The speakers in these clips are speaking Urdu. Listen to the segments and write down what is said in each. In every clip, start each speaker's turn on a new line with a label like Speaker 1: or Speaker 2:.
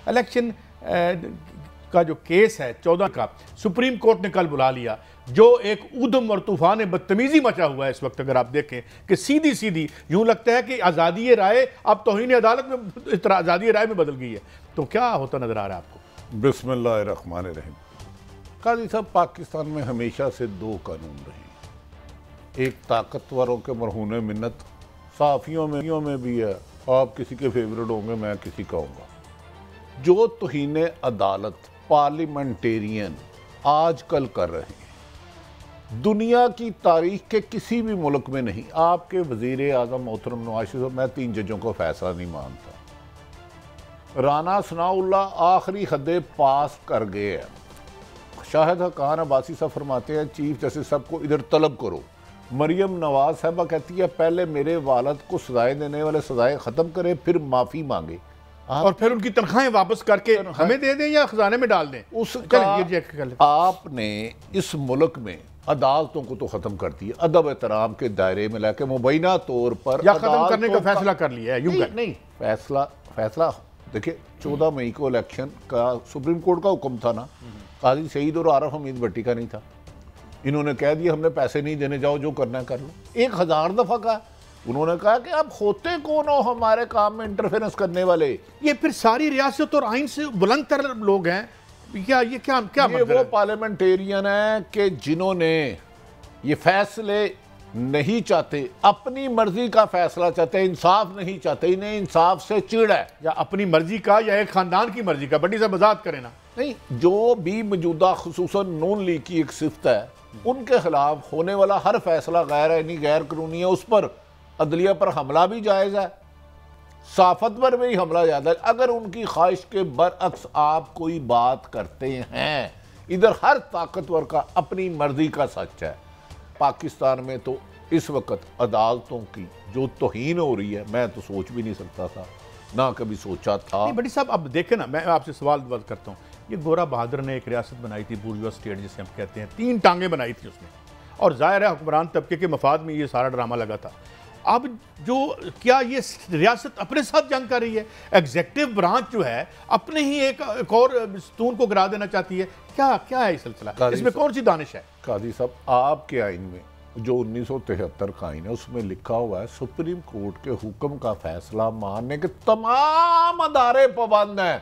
Speaker 1: الیکشن کا جو کیس ہے 14 کا سپریم کورٹ نے کل بلا لیا، جو ایک ادم اور طوفان بدتمیزی مچا ہوا ہے اس وقت، اگر آپ دیکھیں کہ سیدھی سیدھی یوں لگتا ہے کہ آزادی رائے اب توہین عدالت میں اس طرح آزادی رائے میں بدل گئی ہے، تو کیا ہوتا نظر آ رہا ہے آپ کو؟
Speaker 2: بسم اللہ الرحمن الرحیم۔ قاضی صاحب، پاکستان میں ہمیشہ سے دو قانون رہے، ایک طاقتوروں کے مرہون منت، صحافیوں میں بھی ہے، آپ کسی کے فیورٹ ہوں گے، میں کسی کا ہوں گا، جو توہین عدالت پارلیمنٹیرین آج کل کر رہے ہیں، دنیا کی تاریخ کے کسی بھی ملک میں نہیں۔ آپ کے وزیر اعظم محترم نواز شریف، میں 3 ججوں کو فیصلہ نہیں مانتا، رانا ثناء اللہ آخری حد پاس کر گئے ہیں۔ شاہد حقان عباسی صاحب فرماتے ہیں چیف جسٹس صاحب کو ادھر طلب کرو۔ مریم نواز صاحبہ کہتی ہے پہلے میرے والد کو سزائیں دینے والے سزائیں ختم کریں، پھر معافی مانگے،
Speaker 1: اور پھر ان کی تنخواہیں واپس کر کے ہمیں دے دیں یا خزانے میں ڈال دیں۔
Speaker 2: اس کا آپ نے اس ملک میں عدالتوں کو تو ختم کر دیا، ادب احترام کے دائرے میں لے کے مبینہ طور پر
Speaker 1: یا ختم کرنے کا فیصلہ کر لیا ہے، یوں کر
Speaker 2: نہیں فیصلہ دیکھیں 14 مئی کو الیکشن کا سپریم کورٹ کا حکم تھا نا، قاضی سعید اور عارف حمید بھٹی کا نہیں تھا۔ انہوں نے کہہ دیا ہم نے پیسے نہیں دینے، جاؤ جو کرنا ہے کر لو۔ 1000 دفعہ کہا، انہوں نے کہا کہ اب ہوتے کون ہو ہمارے کام میں انٹرفیرنس کرنے والے؟
Speaker 1: یہ پھر ساری ریاست اور آئین سے بلند تر لوگ ہیں، یہ کیا مطلب ہے؟
Speaker 2: وہ پارلیمنٹیرین ہیں کہ جنہوں نے یہ فیصلے نہیں چاہتے، اپنی مرضی کا فیصلہ چاہتے، انصاف نہیں چاہتے، انہیں انصاف سے چڑ ہے،
Speaker 1: یا اپنی مرضی کا یا ایک خاندان کی مرضی کا، بڑی سے وضاحت کریں نا۔
Speaker 2: نہیں، جو بھی موجودہ خصوصاً نون لیگ کی ایک صفت ہے، ان کے خلاف ہونے والا ہر فیصلہ غیر آئینی غیر قانونی ہے، اس پر عدلیہ پر حملہ بھی جائز ہے، صحافت پر بھی حملہ جائز ہے۔ اگر ان کی خواہش کے برعکس آپ کوئی بات کرتے ہیں، ادھر ہر طاقتور کا اپنی مرضی کا سچ ہے۔ پاکستان میں تو اس وقت عدالتوں کی جو توہین ہو رہی ہے، میں تو سوچ بھی نہیں سکتا تھا، نہ کبھی سوچا تھا۔
Speaker 1: بڑی صاحب اب دیکھیں نا، میں آپ سے سوال کرتا ہوں، یہ گورا بہادر نے ایک ریاست بنائی تھی، بورژوا اسٹیٹ جسے ہم کہتے ہیں، 3 ٹانگیں بنائی تھی اس نے، اور ظاہر ہے حکمران طبقے کے مفاد میں یہ سارا ڈرامہ لگا تھا۔ اب جو کیا یہ ریاست اپنے ساتھ جنگ کر رہی ہے؟ ایگزیکٹو برانچ جو ہے اپنے ہی ایک اور ستون کو گرا دینا چاہتی ہے، کیا ہے یہ سلسلہ؟ اس میں کون سی دانش ہے؟
Speaker 2: قاضی صاحب، آپ کے آئین میں جو 1973 کا آئین ہے، اس میں لکھا ہوا ہے سپریم کورٹ کے حکم کا فیصلہ ماننے کے تمام ادارے پابند ہیں۔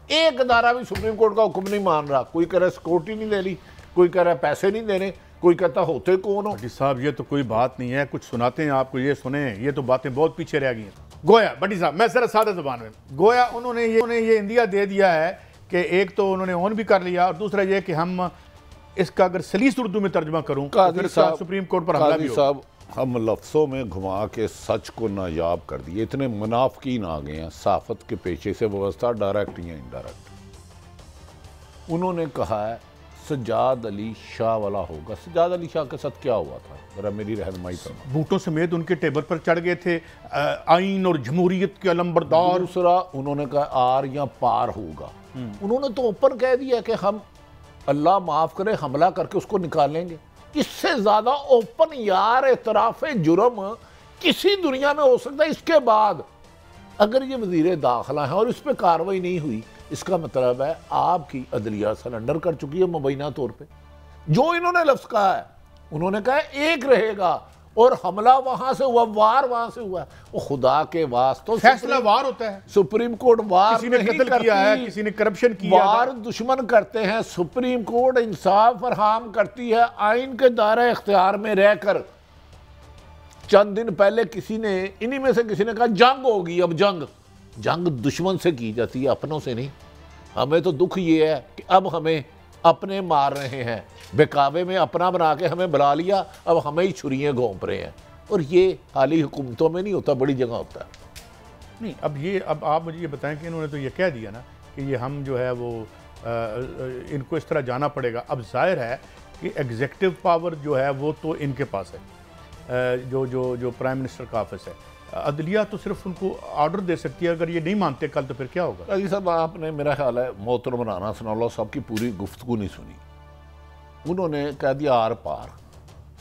Speaker 2: ایک ادارہ بھی سپریم کورٹ کا حکم نہیں مان رہا، کوئی کہہ رہا ہے سیکورٹی نہیں دے رہی، کوئی کہہ رہا ہے پیسے نہیں دینے، کوئی کہتا ہوتے کون ہو۔
Speaker 1: بٹی صاحب یہ تو کوئی بات نہیں ہے، کچھ سناتے ہیں آپ کو، یہ سنیں، یہ تو باتیں بہت پیچھے رہ گئی ہیں۔ گویا بٹی صاحب، میں ذرا سادہ زبان میں، گویا انہوں نے یہ اندیا دے دیا ہے کہ ایک تو انہوں نے اون بھی کر لیا، اور دوسرا یہ کہ ہم اس کا اگر سلیس اردو میں ترجمہ کروں تو پھر سپریم کورٹ پر حملہ بھی ہوگا۔
Speaker 2: صاحب، ہم لفظوں میں گھما کے سچ کو نایاب کر دیے، اتنے منافقین آ گئے ہیں صحافت کے پیشے سے وابستہ، ڈائریکٹ یا انڈائریکٹ۔ انہوں نے کہا ہے سجاد علی شاہ والا ہوگا۔ سجاد علی شاہ کے ساتھ کیا ہوا تھا؟ ذرا میری رہنمائی کرنا۔
Speaker 1: بھوٹو سمیت ان کے ٹیبل پر چڑھ گئے تھے، آئین اور جمہوریت کے علمبردار۔
Speaker 2: دوسرا انہوں نے کہا آر یا پار ہوگا۔ انہوں نے تو اوپن کہہ دیا کہ ہم اللہ معاف کرے حملہ کر کے اس کو نکالیں گے۔ اس سے زیادہ اوپن یار اعتراف جرم کسی دنیا میں ہو سکتا ہے؟ اس کے بعد اگر یہ وزیر داخلہ ہیں اور اس پہ کارروائی نہیں ہوئی، اس کا مطلب ہے آپ کی عدلیہ سرنڈر کر چکی ہے مبینہ طور پہ۔ جو انہوں نے لفظ کہا ہے، انہوں نے کہا ہے ایک رہے گا، اور حملہ وہاں سے ہوا، وار وہاں سے ہوا ہے۔ وہ خدا کے واسطے
Speaker 1: فیصلہ وار ہوتا ہے،
Speaker 2: سپریم کورٹ وار
Speaker 1: کسی نے قتل کیا ہے، کسی نے کرپشن کیا ہے،
Speaker 2: وار دشمن کرتے ہیں، سپریم کورٹ انصاف فراہم کرتی ہے آئین کے دائرہ اختیار میں رہ کر۔ چند دن پہلے کسی نے انہی میں سے کسی نے کہا جنگ ہوگی، اب جنگ دشمن سے کی جاتی ہے، اپنوں سے نہیں۔ ہمیں تو دکھ یہ ہے کہ اب ہمیں اپنے مار رہے ہیں، بہکاوے میں اپنا بنا کے ہمیں بلا لیا، اب ہمیں ہی چھریاں گھونپ رہے ہیں۔ اور یہ حالی حکومتوں میں نہیں ہوتا، بڑی جگہ ہوتا ہے۔
Speaker 1: نہیں، اب آپ مجھے یہ بتائیں کہ انہوں نے تو یہ کہہ دیا نا کہ یہ ہم جو ہے وہ ان کو اس طرح جانا پڑے گا۔ اب ظاہر ہے کہ ایگزیکٹو پاور جو ہے وہ تو ان کے پاس ہے، جو پرائم منسٹر کا آفس ہے۔ عدلیہ تو صرف ان کو آرڈر دے سکتی ہے، اگر یہ نہیں مانتے کل تو پھر کیا ہوگا؟
Speaker 2: قاضی صاحب، آپ نے میرا خیال ہے محترم رانا ثناء اللہ صاحب کی پوری گفتگو نہیں سنی۔ انہوں نے کہہ دیا آر پار۔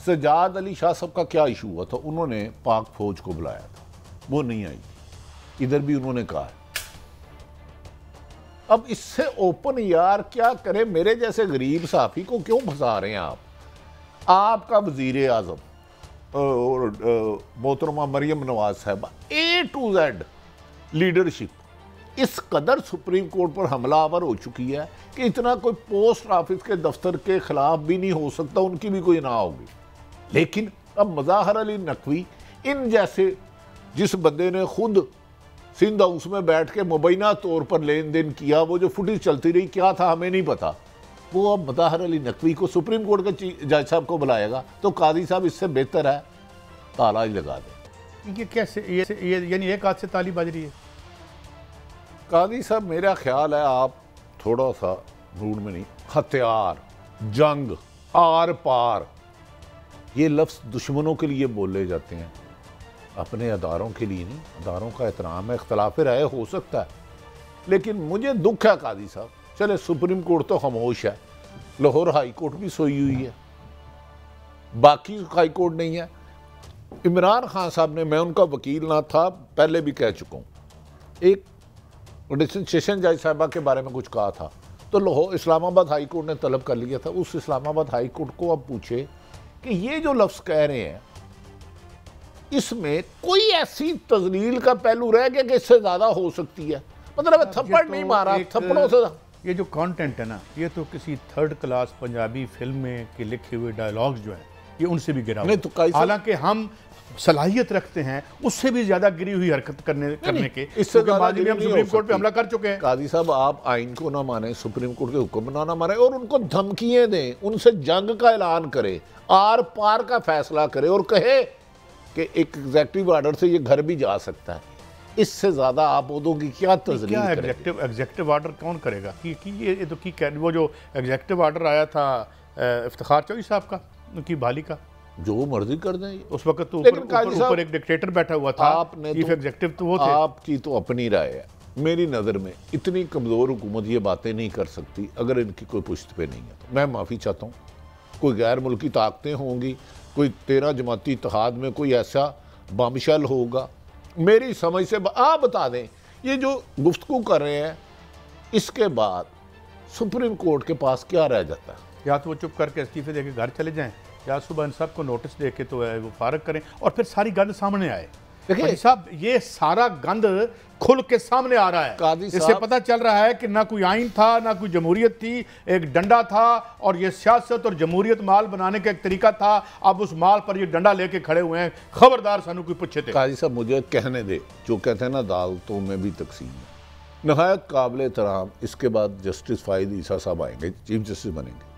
Speaker 2: سجاد علی شاہ صاحب کا کیا ایشو ہوا تھا؟ انہوں نے پاک فوج کو بلایا تھا، وہ نہیں آئی۔ ادھر بھی انہوں نے کہا ہے اب اس سے اوپن یار کیا کرے؟ میرے جیسے غریب صحافی کو کیوں پھنسا رہے ہیں آپ کا وزیر اعظم اور محترمہ مریم نواز صاحبہ A to Z لیڈرشپ اس قدر سپریم کورٹ پر حملہ آور ہو چکی ہے کہ اتنا کوئی پوسٹ آفس کے دفتر کے خلاف بھی نہیں ہو سکتا، ان کی بھی کوئی نہ ہوگی۔ لیکن اب مظاہر علی نقوی ان جیسے، جس بندے نے خود سندھ ہاؤس میں بیٹھ کے مبینہ طور پر لین دین کیا، وہ جو فوٹیج چلتی رہی کیا تھا ہمیں نہیں پتا، وہ اب مظاہر علی نقوی کو سپریم کورٹ کے جج صاحب کو بلائے گا تو قاضی صاحب اس سے بہتر ہے تالا ہی لگا دیں۔
Speaker 1: یہ کیسے یعنی ایک ہاتھ سے تالی بج رہی ہے؟
Speaker 2: قاضی صاحب میرا خیال ہے آپ تھوڑا سا موڈ میں نہیں، ہتھیار، جنگ، آر پار، یہ لفظ دشمنوں کے لیے بولے جاتے ہیں، اپنے اداروں کے لیے نہیں۔ اداروں کا احترام ہے، اختلاف رائے ہو سکتا ہے، لیکن مجھے دکھ ہے قاضی صاحب، چلے سپریم کورٹ تو خاموش ہے، لاہور ہائی کورٹ بھی سوئی ہوئی ہے، باقی ہائی کورٹ نہیں ہے۔ عمران خان صاحب نے، میں ان کا وکیل نہ تھا، پہلے بھی کہہ چکا ہوں، ایک سیشن جج صاحبہ کے بارے میں کچھ کہا تھا تو لاہور اسلام آباد ہائی کورٹ نے طلب کر لیا تھا، اس اسلام آباد ہائی کورٹ کو اب پوچھے کہ یہ جو لفظ کہہ رہے ہیں اس میں کوئی ایسی تذلیل کا پہلو رہ گیا کہ اس سے زیادہ ہو سکتی ہے؟ مطلب تھپڑ نہیں مارا، تھپڑوں سے۔
Speaker 1: یہ جو کانٹینٹ ہے نا، یہ تو کسی تھرڈ کلاس پنجابی فلم میں کے لکھے ہوئے ڈائلاگز جو ہیں یہ ان سے بھی گرا ہوا، حالانکہ ہم صلاحیت رکھتے ہیں اس سے بھی زیادہ گری ہوئی حرکت کرنے کے،
Speaker 2: اس سے
Speaker 1: ماضی میں ہم سپریم کورٹ پہ حملہ کر چکے ہیں۔
Speaker 2: قاضی صاحب آپ آئین کو نہ مانیں، سپریم کورٹ کے حکم نہ مانیں، اور ان کو دھمکیاں دیں، ان سے جنگ کا اعلان کرے، آر پار کا فیصلہ کرے، اور کہے کہ ایک ایگزیکٹو آرڈر سے یہ گھر بھی جا سکتا ہے۔ اس سے زیادہ آپ عہدوں کی کیا تذلیل کریں؟
Speaker 1: ایگزیکٹو آرڈر کون کرے گا؟ یہ تو وہ جو ایگزیکٹو آرڈر آیا تھا افتخار چوہدری صاحب کا، ان کی بحالی کا،
Speaker 2: جو مرضی کر دیں، اس
Speaker 1: وقت تو اوپر ایک ڈکٹیٹر بیٹھا ہوا تھا، چیف ایگزیکٹو تو وہ تھے۔
Speaker 2: آپ کی تو اپنی رائے ہے، میری نظر میں اتنی کمزور حکومت یہ باتیں نہیں کر سکتی اگر ان کی کوئی پشت پہ نہیں ہے تو میں معافی چاہتا ہوں۔ کوئی غیر ملکی طاقتیں ہوں گی، کوئی 13 جماعتی اتحاد میں کوئی ایسا بامشل ہوگا، میری سمجھ سے آپ بتا دیں یہ جو گفتگو کر رہے ہیں اس کے بعد سپریم کورٹ کے پاس کیا رہ جاتا ہے؟
Speaker 1: یا تو وہ چپ کر کے استعفے دے کے گھر چلے جائیں، یا صبح ان سب کو نوٹس دے کے تو وہ فارغ کریں، اور پھر ساری گند سامنے آئے۔ دیکھیں صاحب، یہ سارا گند کھل کے سامنے آ رہا ہے، اس سے پتہ چل رہا ہے کہ نہ کوئی آئین تھا، نہ کوئی جمہوریت تھی، ایک ڈنڈا تھا، اور یہ سیاست اور جمہوریت مال بنانے کا ایک طریقہ تھا، اب اس مال پر یہ ڈنڈا لے کے کھڑے ہوئے ہیں، خبردار سانو کوئی پوچھے تھے۔
Speaker 2: قاضی صاحب مجھے کہنے دے، جو کہتے ہیں نا عدالتوں میں بھی تقسیم ہے، نہایت قابل احترام، اس کے بعد جسٹس فائد عیسیٰ صاحب آئیں گے، چیف جسٹس بنیں گے۔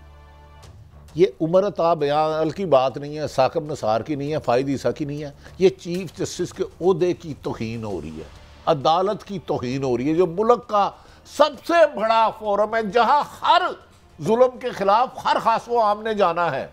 Speaker 2: یہ عمر عطا بیان کی بات نہیں ہے، ثاقب نثار کی نہیں ہے، فائد عیسیٰ کی نہیں ہے، یہ چیف جسٹس کے عہدے کی توہین ہو رہی ہے، عدالت کی توہین ہو رہی ہے، جو ملک کا سب سے بڑا فورم ہے جہاں ہر ظلم کے خلاف ہر خاص و عام نے جانا ہے۔